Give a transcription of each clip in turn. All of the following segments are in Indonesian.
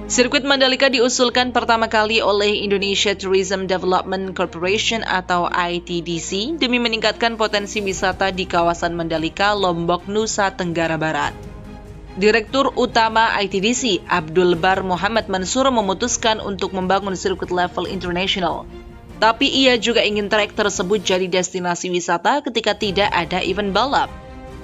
Sirkuit Mandalika diusulkan pertama kali oleh Indonesia Tourism Development Corporation atau ITDC demi meningkatkan potensi wisata di kawasan Mandalika, Lombok, Nusa Tenggara Barat. Direktur Utama ITDC, Abdul Bar Muhammad Mansur memutuskan untuk membangun sirkuit level internasional. Tapi ia juga ingin trek tersebut jadi destinasi wisata ketika tidak ada event balap.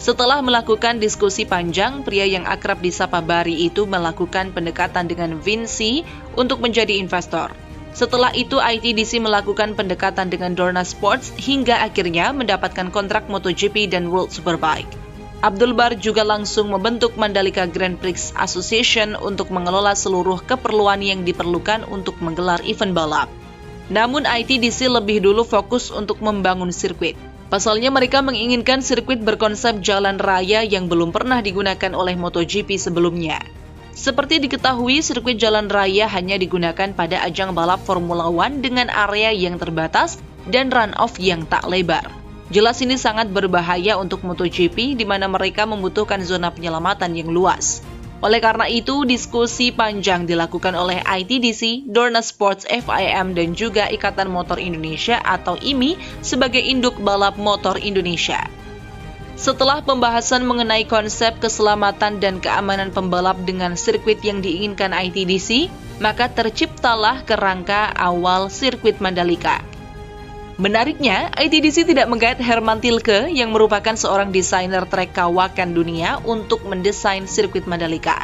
Setelah melakukan diskusi panjang, pria yang akrab disapa Bari itu melakukan pendekatan dengan Vinci untuk menjadi investor. Setelah itu, ITDC melakukan pendekatan dengan Dorna Sports hingga akhirnya mendapatkan kontrak MotoGP dan World Superbike. Abdul Bar juga langsung membentuk Mandalika Grand Prix Association untuk mengelola seluruh keperluan yang diperlukan untuk menggelar event balap. Namun ITDC lebih dulu fokus untuk membangun sirkuit. Pasalnya mereka menginginkan sirkuit berkonsep jalan raya yang belum pernah digunakan oleh MotoGP sebelumnya. Seperti diketahui, sirkuit jalan raya hanya digunakan pada ajang balap Formula One dengan area yang terbatas dan run-off yang tak lebar. Jelas ini sangat berbahaya untuk MotoGP di mana mereka membutuhkan zona penyelamatan yang luas. Oleh karena itu, diskusi panjang dilakukan oleh ITDC, Dorna Sports, FIM, dan juga Ikatan Motor Indonesia atau IMI sebagai induk balap motor Indonesia. Setelah pembahasan mengenai konsep keselamatan dan keamanan pembalap dengan sirkuit yang diinginkan ITDC, maka terciptalah kerangka awal sirkuit Mandalika. Menariknya, ITDC tidak menggait Herman Tilke yang merupakan seorang desainer trek kawakan dunia untuk mendesain sirkuit Mandalika.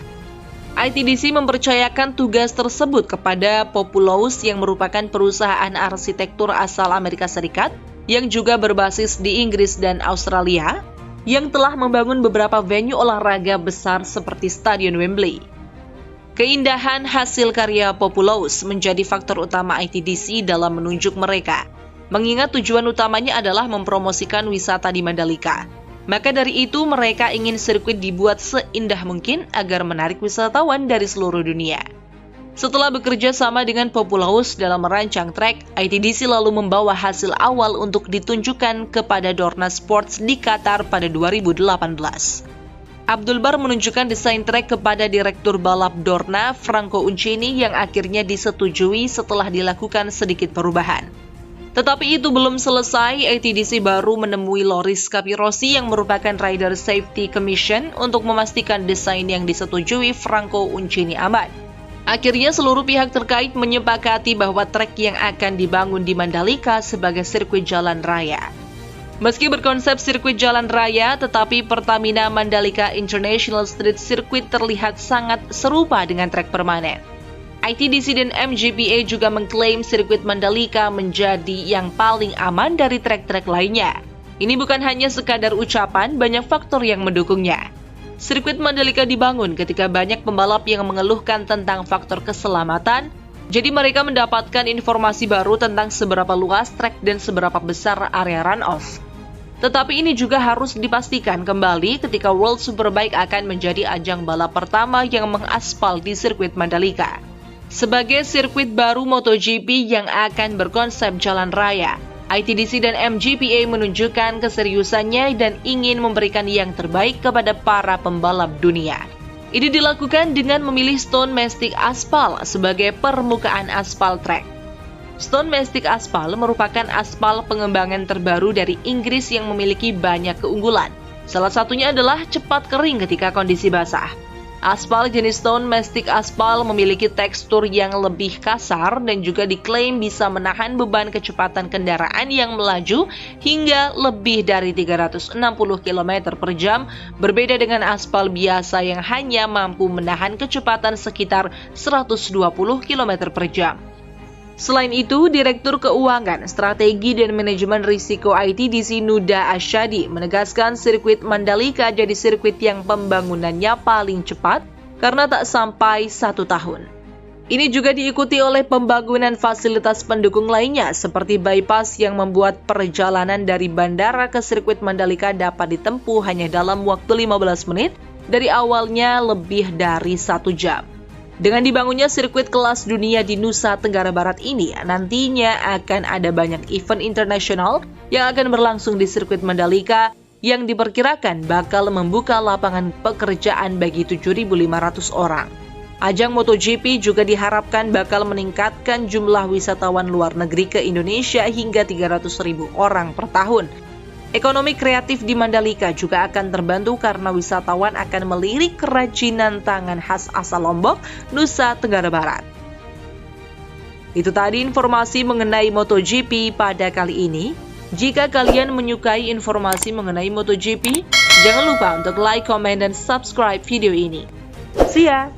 ITDC mempercayakan tugas tersebut kepada Populous yang merupakan perusahaan arsitektur asal Amerika Serikat yang juga berbasis di Inggris dan Australia yang telah membangun beberapa venue olahraga besar seperti Stadion Wembley. Keindahan hasil karya Populous menjadi faktor utama ITDC dalam menunjuk mereka. Mengingat tujuan utamanya adalah mempromosikan wisata di Mandalika. Maka dari itu mereka ingin sirkuit dibuat seindah mungkin agar menarik wisatawan dari seluruh dunia. Setelah bekerja sama dengan Populous dalam merancang trek, ITDC lalu membawa hasil awal untuk ditunjukkan kepada Dorna Sports di Qatar pada 2018. Abdul Bar menunjukkan desain trek kepada Direktur Balap Dorna, Franco Uncini, yang akhirnya disetujui setelah dilakukan sedikit perubahan. Tetapi itu belum selesai, ITDC baru menemui Loris Capirossi yang merupakan Rider Safety Commission untuk memastikan desain yang disetujui Franco Uncini aman. Akhirnya seluruh pihak terkait menyepakati bahwa trek yang akan dibangun di Mandalika sebagai sirkuit jalan raya. Meski berkonsep sirkuit jalan raya, tetapi Pertamina Mandalika International Street Circuit terlihat sangat serupa dengan trek permanen. ITDC dan MGPA juga mengklaim sirkuit Mandalika menjadi yang paling aman dari trek-trek lainnya. Ini bukan hanya sekadar ucapan, banyak faktor yang mendukungnya. Sirkuit Mandalika dibangun ketika banyak pembalap yang mengeluhkan tentang faktor keselamatan, jadi mereka mendapatkan informasi baru tentang seberapa luas trek dan seberapa besar area run-off. Tetapi ini juga harus dipastikan kembali ketika World Superbike akan menjadi ajang balap pertama yang mengaspal di sirkuit Mandalika. Sebagai sirkuit baru MotoGP yang akan berkonsep jalan raya, ITDC dan MGPA menunjukkan keseriusannya dan ingin memberikan yang terbaik kepada para pembalap dunia. Ini dilakukan dengan memilih Stone Mastic Aspal sebagai permukaan aspal trek. Stone Mastic Aspal merupakan aspal pengembangan terbaru dari Inggris yang memiliki banyak keunggulan. Salah satunya adalah cepat kering ketika kondisi basah. Aspal jenis Stone Mastic Aspal memiliki tekstur yang lebih kasar dan juga diklaim bisa menahan beban kecepatan kendaraan yang melaju hingga lebih dari 360 km per jam, berbeda dengan aspal biasa yang hanya mampu menahan kecepatan sekitar 120 km per jam. Selain itu, Direktur Keuangan, Strategi dan Manajemen Risiko ITDC Nuda Asyadi menegaskan sirkuit Mandalika jadi sirkuit yang pembangunannya paling cepat karena tak sampai 1 tahun. Ini juga diikuti oleh pembangunan fasilitas pendukung lainnya seperti bypass yang membuat perjalanan dari bandara ke sirkuit Mandalika dapat ditempuh hanya dalam waktu 15 menit dari awalnya lebih dari 1 jam. Dengan dibangunnya sirkuit kelas dunia di Nusa Tenggara Barat ini, nantinya akan ada banyak event internasional yang akan berlangsung di sirkuit Mandalika yang diperkirakan bakal membuka lapangan pekerjaan bagi 7.500 orang. Ajang MotoGP juga diharapkan bakal meningkatkan jumlah wisatawan luar negeri ke Indonesia hingga 300.000 orang per tahun. Ekonomi kreatif di Mandalika juga akan terbantu karena wisatawan akan melirik kerajinan tangan khas asal Lombok, Nusa Tenggara Barat. Itu tadi informasi mengenai MotoGP pada kali ini. Jika kalian menyukai informasi mengenai MotoGP, jangan lupa untuk like, komen, dan subscribe video ini. See ya!